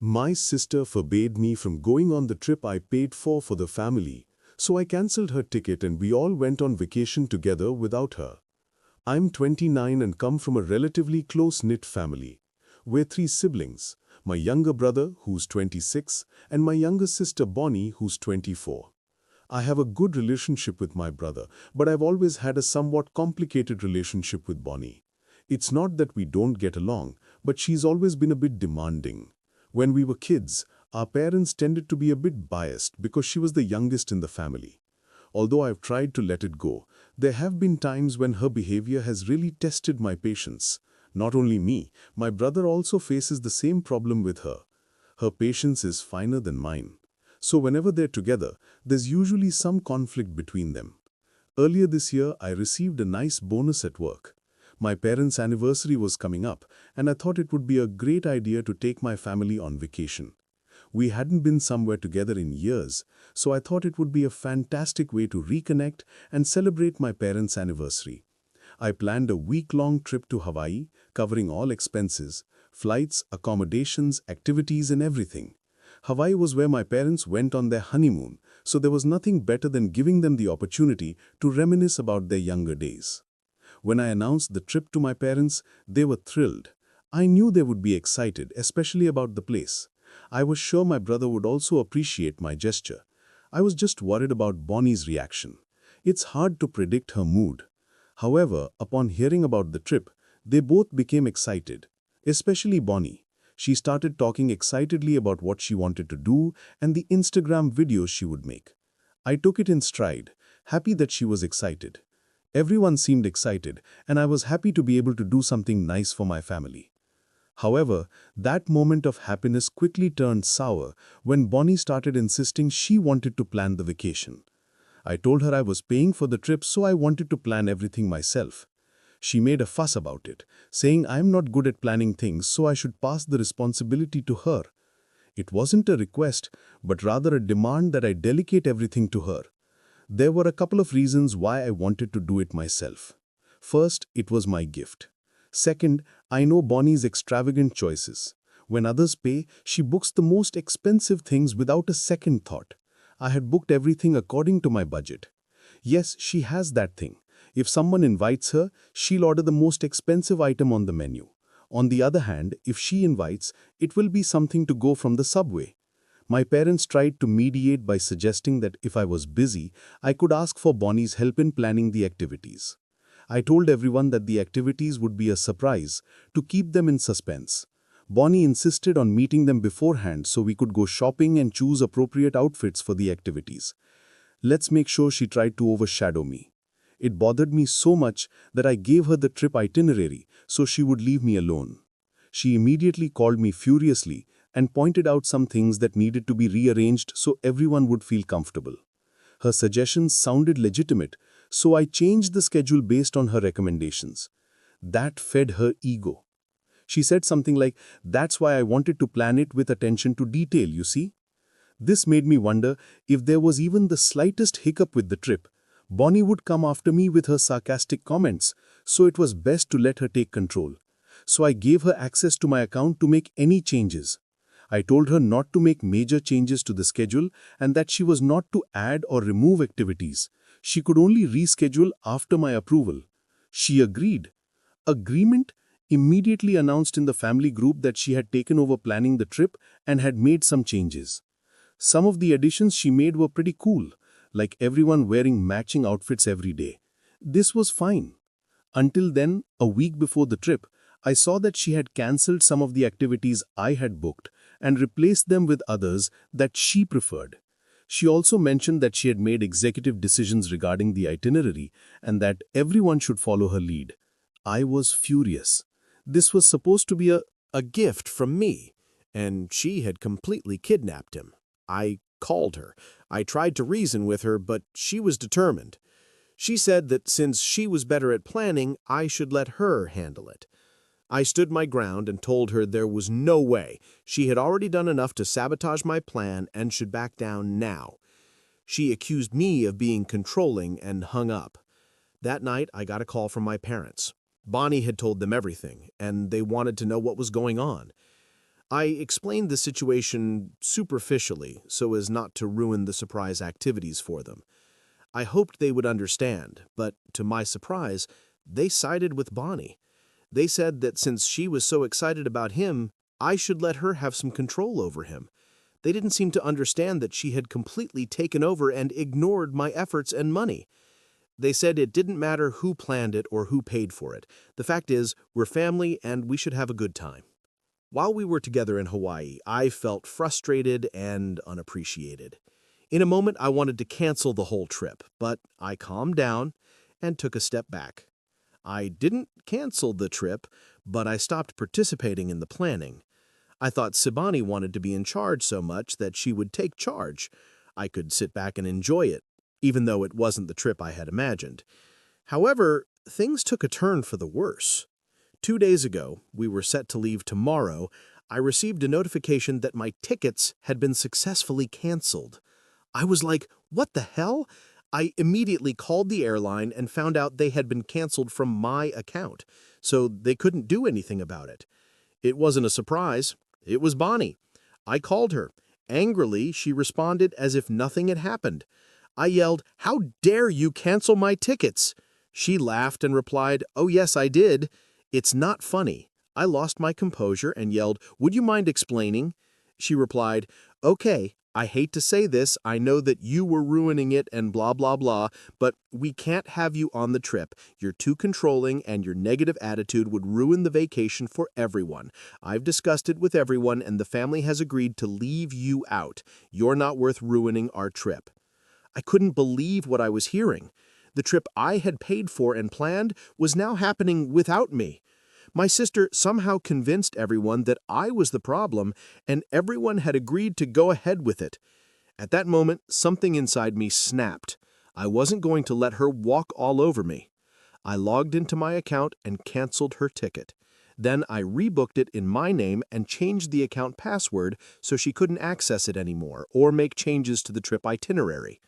My sister forbade me from going on the trip I paid for the family, so I cancelled her ticket and we all went on vacation together without her. I'm 29 and come from a relatively close-knit family. We're three siblings, my younger brother, who's 26, and my younger sister Bonnie, who's 24. I have a good relationship with my brother, but I've always had a somewhat complicated relationship with Bonnie. It's not that we don't get along, but she's always been a bit demanding. When we were kids, our parents tended to be a bit biased because she was the youngest in the family. Although I've tried to let it go, there have been times when her behavior has really tested my patience. Not only me, my brother also faces the same problem with her. Her patience is finer than mine. So whenever they're together, there's usually some conflict between them. Earlier this year, I received a nice bonus at work. My parents' anniversary was coming up, and I thought it would be a great idea to take my family on vacation. We hadn't been somewhere together in years, so I thought it would be a fantastic way to reconnect and celebrate my parents' anniversary. I planned a week-long trip to Hawaii, covering all expenses, flights, accommodations, activities, and everything. Hawaii was where my parents went on their honeymoon, so there was nothing better than giving them the opportunity to reminisce about their younger days. When I announced the trip to my parents, they were thrilled. I knew they would be excited, especially about the place. I was sure my brother would also appreciate my gesture. I was just worried about Bonnie's reaction. It's hard to predict her mood. However, upon hearing about the trip, they both became excited, especially Bonnie. She started talking excitedly about what she wanted to do and the Instagram videos she would make. I took it in stride, happy that she was excited. Everyone seemed excited, and I was happy to be able to do something nice for my family. However, that moment of happiness quickly turned sour when Bonnie started insisting she wanted to plan the vacation. I told her I was paying for the trip, so I wanted to plan everything myself. She made a fuss about it, saying I'm not good at planning things, so I should pass the responsibility to her. It wasn't a request, but rather a demand that I delegate everything to her. There were a couple of reasons why I wanted to do it myself. First, it was my gift. Second, I know Bonnie's extravagant choices. When others pay, she books the most expensive things without a second thought. I had booked everything according to my budget. Yes, she has that thing. If someone invites her, she'll order the most expensive item on the menu. On the other hand, if she invites, it will be something to go from the subway. My parents tried to mediate by suggesting that if I was busy, I could ask for Bonnie's help in planning the activities. I told everyone that the activities would be a surprise, to keep them in suspense. Bonnie insisted on meeting them beforehand so we could go shopping and choose appropriate outfits for the activities. Let's make sure she tried to overshadow me. It bothered me so much that I gave her the trip itinerary so she would leave me alone. She immediately called me furiously and pointed out some things that needed to be rearranged so everyone would feel comfortable. Her suggestions sounded legitimate, so I changed the schedule based on her recommendations. That fed her ego. She said something like, "That's why I wanted to plan it with attention to detail, you see?" This made me wonder if there was even the slightest hiccup with the trip. Bonnie would come after me with her sarcastic comments, so it was best to let her take control. So I gave her access to my account to make any changes. I told her not to make major changes to the schedule and that she was not to add or remove activities. She could only reschedule after my approval. She agreed. Agreement immediately announced in the family group that she had taken over planning the trip and had made some changes. Some of the additions she made were pretty cool, like everyone wearing matching outfits every day. This was fine. Until then, a week before the trip, I saw that she had cancelled some of the activities I had booked and replaced them with others that she preferred. She also mentioned that she had made executive decisions regarding the itinerary and that everyone should follow her lead. I was furious. This was supposed to be a gift from me, and she had completely kidnapped him. I called her. I tried to reason with her, but she was determined. She said that since she was better at planning, I should let her handle it. I stood my ground and told her there was no way. She had already done enough to sabotage my plan and should back down now. She accused me of being controlling and hung up. That night, I got a call from my parents. Bonnie had told them everything, and they wanted to know what was going on. I explained the situation superficially so as not to ruin the surprise activities for them. I hoped they would understand, but to my surprise, they sided with Bonnie. They said that since she was so excited about him, I should let her have some control over him. They didn't seem to understand that she had completely taken over and ignored my efforts and money. They said it didn't matter who planned it or who paid for it. The fact is, we're family and we should have a good time. While we were together in Hawaii, I felt frustrated and unappreciated. In a moment, I wanted to cancel the whole trip, but I calmed down and took a step back. I didn't cancel the trip, but I stopped participating in the planning. I thought Sibani wanted to be in charge so much that she would take charge. I could sit back and enjoy it, even though it wasn't the trip I had imagined. However, things took a turn for the worse. 2 days ago, we were set to leave tomorrow, I received a notification that my tickets had been successfully canceled. I was like, what the hell? I immediately called the airline and found out they had been canceled from my account, so they couldn't do anything about it. It wasn't a surprise. It was Bonnie. I called her. Angrily, she responded as if nothing had happened. I yelled, "How dare you cancel my tickets?" She laughed and replied, "Oh yes, I did. It's not funny." I lost my composure and yelled, "Would you mind explaining?" She replied, "Okay, I hate to say this, I know that you were ruining it and blah blah blah, but we can't have you on the trip. You're too controlling and your negative attitude would ruin the vacation for everyone. I've discussed it with everyone and the family has agreed to leave you out. You're not worth ruining our trip." I couldn't believe what I was hearing. The trip I had paid for and planned was now happening without me. My sister somehow convinced everyone that I was the problem, and everyone had agreed to go ahead with it. At that moment, something inside me snapped. I wasn't going to let her walk all over me. I logged into my account and canceled her ticket. Then I rebooked it in my name and changed the account password so she couldn't access it anymore or make changes to the trip itinerary.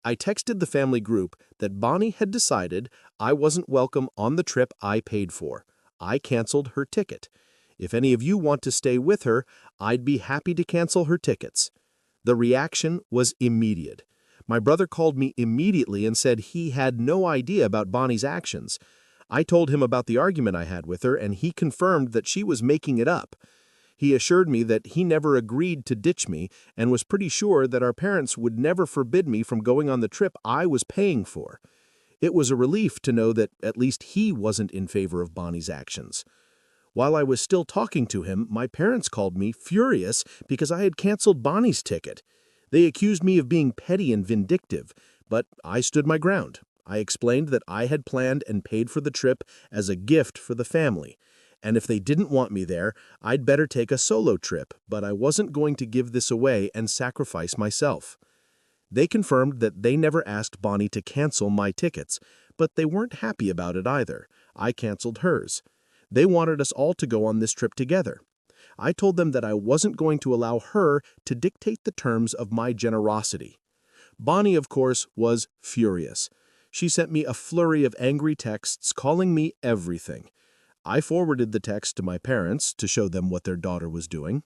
I texted the family group that Bonnie had decided I wasn't welcome on the trip I paid for. I canceled her ticket. If any of you want to stay with her, I'd be happy to cancel her tickets. The reaction was immediate. My brother called me immediately and said he had no idea about Bonnie's actions. I told him about the argument I had with her, and he confirmed that she was making it up. He assured me that he never agreed to ditch me and was pretty sure that our parents would never forbid me from going on the trip I was paying for. It was a relief to know that at least he wasn't in favor of Bonnie's actions. While I was still talking to him, my parents called me furious because I had canceled Bonnie's ticket. They accused me of being petty and vindictive, but I stood my ground. I explained that I had planned and paid for the trip as a gift for the family, and if they didn't want me there, I'd better take a solo trip, but I wasn't going to give this away and sacrifice myself. They confirmed that they never asked Bonnie to cancel my tickets, but they weren't happy about it either. I canceled hers. They wanted us all to go on this trip together. I told them that I wasn't going to allow her to dictate the terms of my generosity. Bonnie, of course, was furious. She sent me a flurry of angry texts calling me everything. I forwarded the text to my parents to show them what their daughter was doing.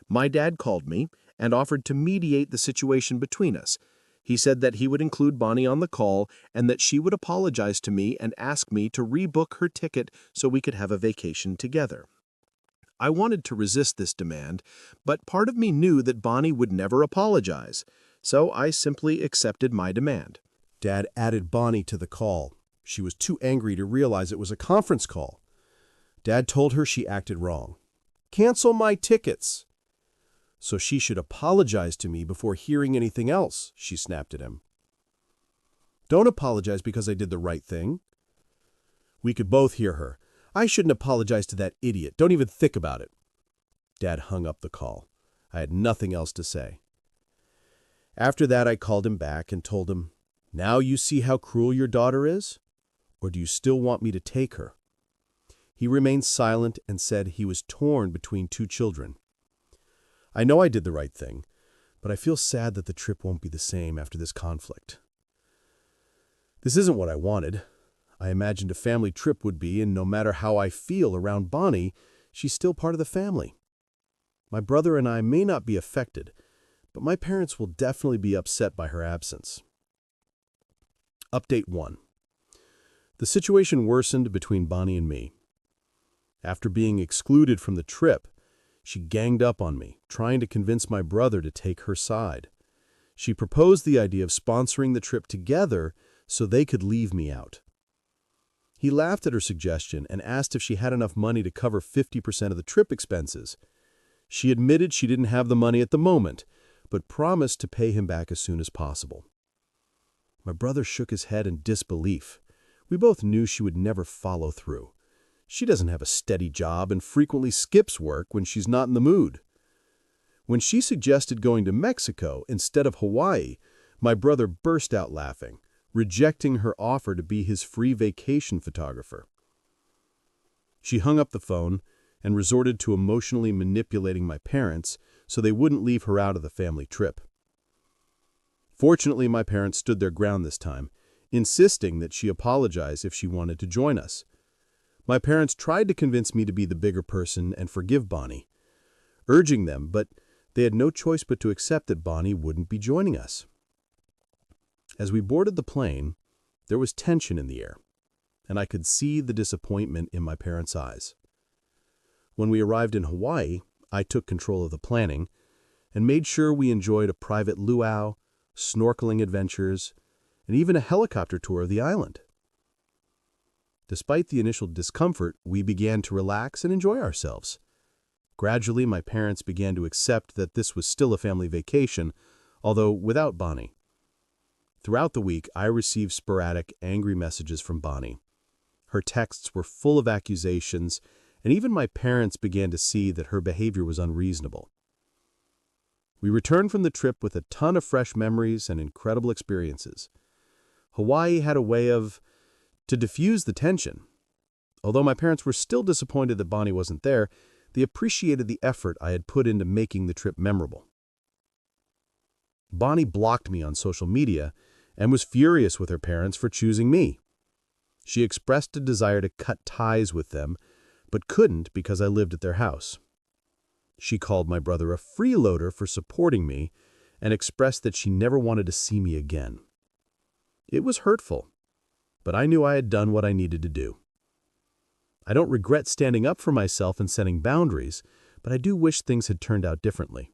My dad called me and offered to mediate the situation between us. He said that he would include Bonnie on the call and that she would apologize to me and ask me to rebook her ticket so we could have a vacation together. I wanted to resist this demand, but part of me knew that Bonnie would never apologize, so I simply accepted my demand. Dad added Bonnie to the call. She was too angry to realize it was a conference call. Dad told her she acted wrong. "Cancel my tickets." "So she should apologize to me before hearing anything else," she snapped at him. "Don't apologize because I did the right thing." We could both hear her. "I shouldn't apologize to that idiot. Don't even think about it." Dad hung up the call. I had nothing else to say. After that, I called him back and told him, "Now you see how cruel your daughter is? Or do you still want me to take her?" He remained silent and said he was torn between two children. "I know I did the right thing, but I feel sad that the trip won't be the same after this conflict. This isn't what I wanted. I imagined a family trip would be, and no matter how I feel around Bonnie, she's still part of the family." My brother and I may not be affected, but my parents will definitely be upset by her absence. Update 1. The situation worsened between Bonnie and me. After being excluded from the trip, she ganged up on me, trying to convince my brother to take her side. She proposed the idea of sponsoring the trip together so they could leave me out. He laughed at her suggestion and asked if she had enough money to cover 50% of the trip expenses. She admitted she didn't have the money at the moment, but promised to pay him back as soon as possible. My brother shook his head in disbelief. We both knew she would never follow through. She doesn't have a steady job and frequently skips work when she's not in the mood. When she suggested going to Mexico instead of Hawaii, my brother burst out laughing, rejecting her offer to be his free vacation photographer. She hung up the phone and resorted to emotionally manipulating my parents so they wouldn't leave her out of the family trip. Fortunately, my parents stood their ground this time, insisting that she apologize if she wanted to join us. My parents tried to convince me to be the bigger person and forgive Bonnie, urging them, but they had no choice but to accept that Bonnie wouldn't be joining us. As we boarded the plane, there was tension in the air, and I could see the disappointment in my parents' eyes. When we arrived in Hawaii, I took control of the planning and made sure we enjoyed a private luau, snorkeling adventures, and even a helicopter tour of the island. Despite the initial discomfort, we began to relax and enjoy ourselves. Gradually, my parents began to accept that this was still a family vacation, although without Bonnie. Throughout the week, I received sporadic, angry messages from Bonnie. Her texts were full of accusations, and even my parents began to see that her behavior was unreasonable. We returned from the trip with a ton of fresh memories and incredible experiences. Hawaii had a way to diffuse the tension. Although my parents were still disappointed that Bonnie wasn't there, they appreciated the effort I had put into making the trip memorable. Bonnie blocked me on social media and was furious with her parents for choosing me. She expressed a desire to cut ties with them, but couldn't because I lived at their house. She called my brother a freeloader for supporting me and expressed that she never wanted to see me again. It was hurtful, but I knew I had done what I needed to do. I don't regret standing up for myself and setting boundaries, but I do wish things had turned out differently.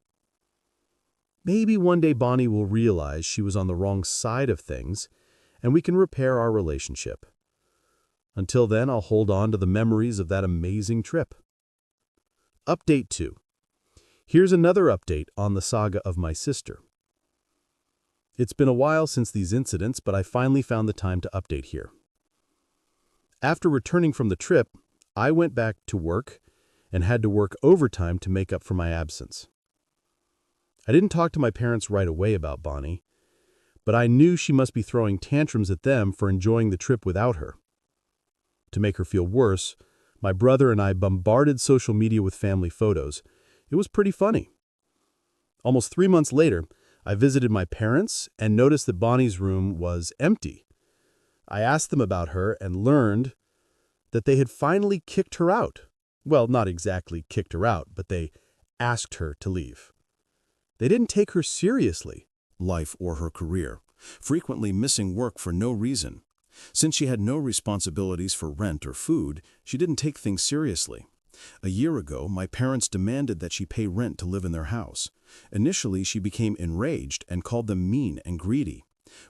Maybe one day Bonnie will realize she was on the wrong side of things, and we can repair our relationship. Until then, I'll hold on to the memories of that amazing trip. Update 2. Here's another update on the saga of my sister. It's been a while since these incidents, but I finally found the time to update here. After returning from the trip, I went back to work and had to work overtime to make up for my absence. I didn't talk to my parents right away about Bonnie, but I knew she must be throwing tantrums at them for enjoying the trip without her. To make her feel worse, my brother and I bombarded social media with family photos. It was pretty funny. Almost 3 months later, I visited my parents and noticed that Bonnie's room was empty. I asked them about her and learned that they had finally kicked her out. Well, not exactly kicked her out, but they asked her to leave. They didn't take her seriously, life or her career, frequently missing work for no reason. Since she had no responsibilities for rent or food, she didn't take things seriously. A year ago, my parents demanded that she pay rent to live in their house. Initially, she became enraged and called them mean and greedy.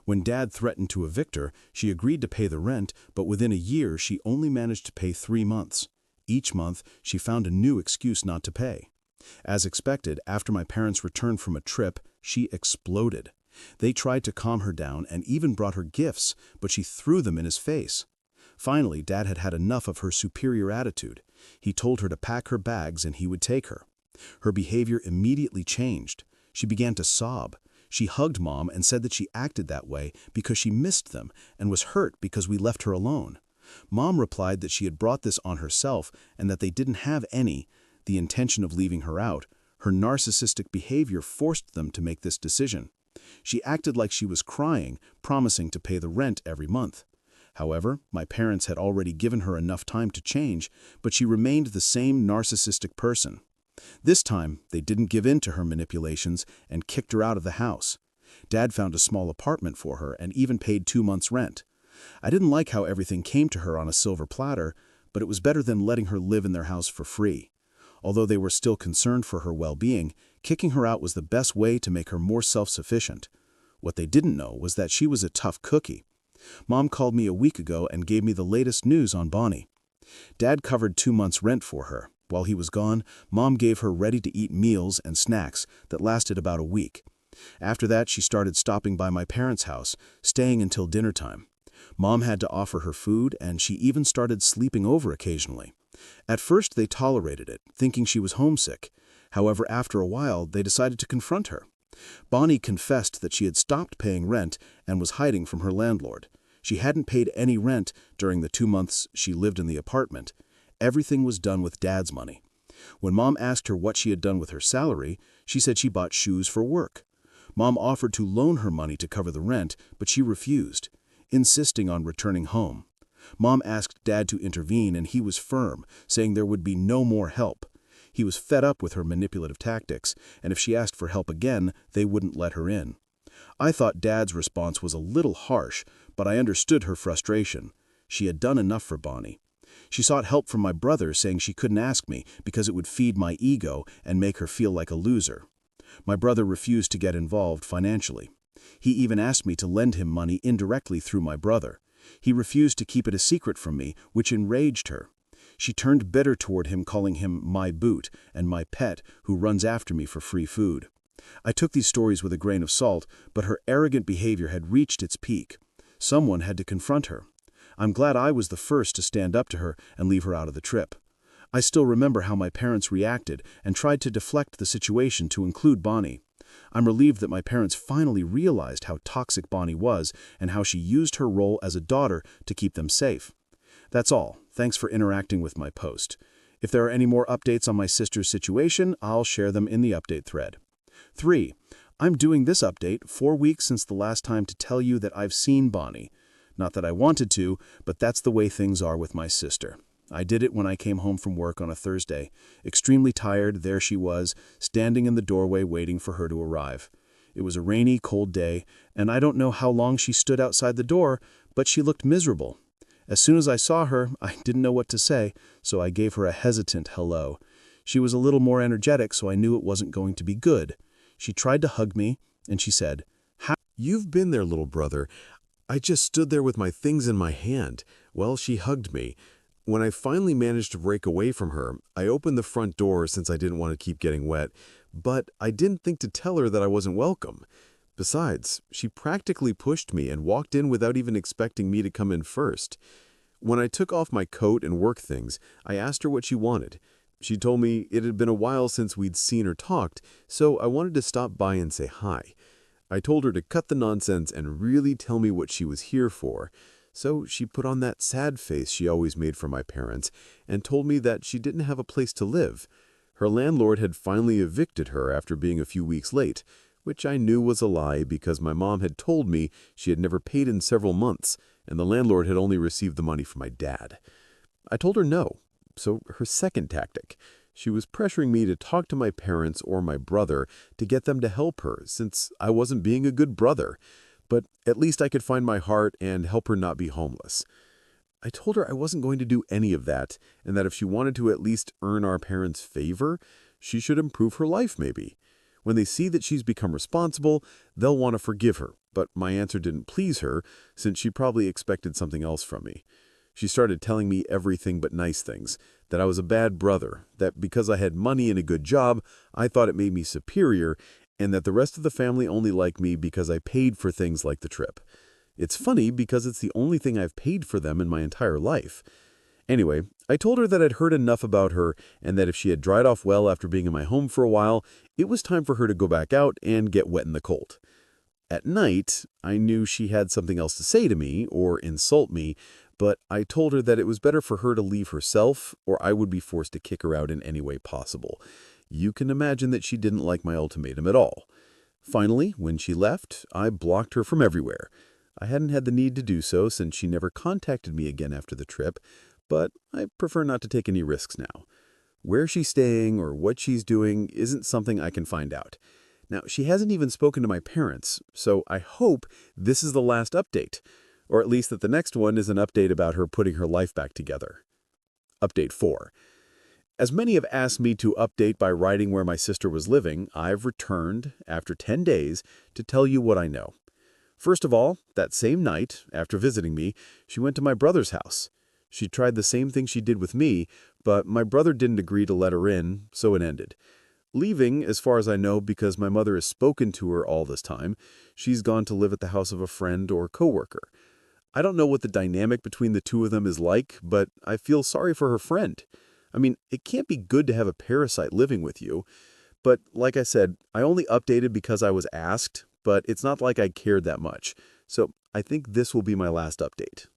When Dad threatened to evict her, she agreed to pay the rent, but within a year, she only managed to pay 3 months. Each month, she found a new excuse not to pay. As expected, after my parents returned from a trip, she exploded. They tried to calm her down and even brought her gifts, but she threw them in his face. Finally, Dad had had enough of her superior attitude. He told her to pack her bags and he would take her. Her behavior immediately changed. She began to sob. She hugged Mom and said that she acted that way because she missed them and was hurt because we left her alone. Mom replied that she had brought this on herself and that they didn't have the intention of leaving her out. Her narcissistic behavior forced them to make this decision. She acted like she was crying, promising to pay the rent every month. However, my parents had already given her enough time to change, but she remained the same narcissistic person. This time, they didn't give in to her manipulations and kicked her out of the house. Dad found a small apartment for her and even paid 2 months' rent. I didn't like how everything came to her on a silver platter, but it was better than letting her live in their house for free. Although they were still concerned for her well-being, kicking her out was the best way to make her more self-sufficient. What they didn't know was that she was a tough cookie. Mom called me a week ago and gave me the latest news on Bonnie. Dad covered 2 months' rent for her. While he was gone, Mom gave her ready-to-eat meals and snacks that lasted about a week. After that, she started stopping by my parents' house, staying until dinner time. Mom had to offer her food, and she even started sleeping over occasionally. At first, they tolerated it, thinking she was homesick. However, after a while, they decided to confront her. Bonnie confessed that she had stopped paying rent and was hiding from her landlord. She hadn't paid any rent during the 2 months she lived in the apartment. Everything was done with Dad's money. When Mom asked her what she had done with her salary, she said she bought shoes for work. Mom offered to loan her money to cover the rent, but she refused, insisting on returning home. Mom asked Dad to intervene, and he was firm, saying there would be no more help. He was fed up with her manipulative tactics, and if she asked for help again, they wouldn't let her in. I thought Dad's response was a little harsh, but I understood her frustration. She had done enough for Bonnie. She sought help from my brother, saying she couldn't ask me because it would feed my ego and make her feel like a loser. My brother refused to get involved financially. He even asked me to lend him money indirectly through my brother. He refused to keep it a secret from me, which enraged her. She turned bitter toward him, calling him my boot and my pet who runs after me for free food. I took these stories with a grain of salt, but her arrogant behavior had reached its peak. Someone had to confront her. I'm glad I was the first to stand up to her and leave her out of the trip. I still remember how my parents reacted and tried to deflect the situation to include Bonnie. I'm relieved that my parents finally realized how toxic Bonnie was and how she used her role as a daughter to keep them safe. That's all. Thanks for interacting with my post. If there are any more updates on my sister's situation, I'll share them in the update thread. 3. I'm doing this update 4 weeks since the last time to tell you that I've seen Bonnie. Not that I wanted to, but that's the way things are with my sister. I did it when I came home from work on a Thursday. Extremely tired, there she was, standing in the doorway waiting for her to arrive. It was a rainy, cold day, and I don't know how long she stood outside the door, but she looked miserable. As soon as I saw her, I didn't know what to say, so I gave her a hesitant hello. She was a little more energetic, so I knew it wasn't going to be good. She tried to hug me, and she said, "You've been there, little brother. I just stood there with my things in my hand. Well, she hugged me. When I finally managed to break away from her, I opened the front door since I didn't want to keep getting wet, but I didn't think to tell her that I wasn't welcome. Besides, she practically pushed me and walked in without even expecting me to come in first. When I took off my coat and work things, I asked her what she wanted. She told me it had been a while since we'd seen or talked, so I wanted to stop by and say hi. I told her to cut the nonsense and really tell me what she was here for. So she put on that sad face she always made for my parents and told me that she didn't have a place to live. Her landlord had finally evicted her after being a few weeks late, which I knew was a lie because my mom had told me she had never paid in several months and the landlord had only received the money from my dad. I told her no. So her second tactic. She was pressuring me to talk to my parents or my brother to get them to help her since I wasn't being a good brother. But at least I could find my heart and help her not be homeless. I told her I wasn't going to do any of that and that if she wanted to at least earn our parents' favor, she should improve her life maybe. When they see that she's become responsible, they'll want to forgive her. But my answer didn't please her since she probably expected something else from me. She started telling me everything but nice things, that I was a bad brother, that because I had money and a good job, I thought it made me superior, and that the rest of the family only liked me because I paid for things like the trip. It's funny because it's the only thing I've paid for them in my entire life. Anyway, I told her that I'd heard enough about her and that if she had dried off well after being in my home for a while, it was time for her to go back out and get wet in the cold. At night, I knew she had something else to say to me or insult me, but I told her that it was better for her to leave herself or I would be forced to kick her out in any way possible. You can imagine that she didn't like my ultimatum at all. Finally, when she left, I blocked her from everywhere. I hadn't had the need to do so since she never contacted me again after the trip, but I prefer not to take any risks now. Where she's staying or what she's doing isn't something I can find out. Now, she hasn't even spoken to my parents, so I hope this is the last update, or at least that the next one is an update about her putting her life back together. Update 4. As many have asked me to update by writing where my sister was living, I've returned, after 10 days, to tell you what I know. First of all, that same night, after visiting me, she went to my brother's house. She tried the same thing she did with me, but my brother didn't agree to let her in, so it ended. Leaving, as far as I know, because my mother has spoken to her all this time, she's gone to live at the house of a friend or coworker. I don't know what the dynamic between the two of them is like, but I feel sorry for her friend. I mean, it can't be good to have a parasite living with you. But like I said, I only updated because I was asked, but it's not like I cared that much. So I think this will be my last update.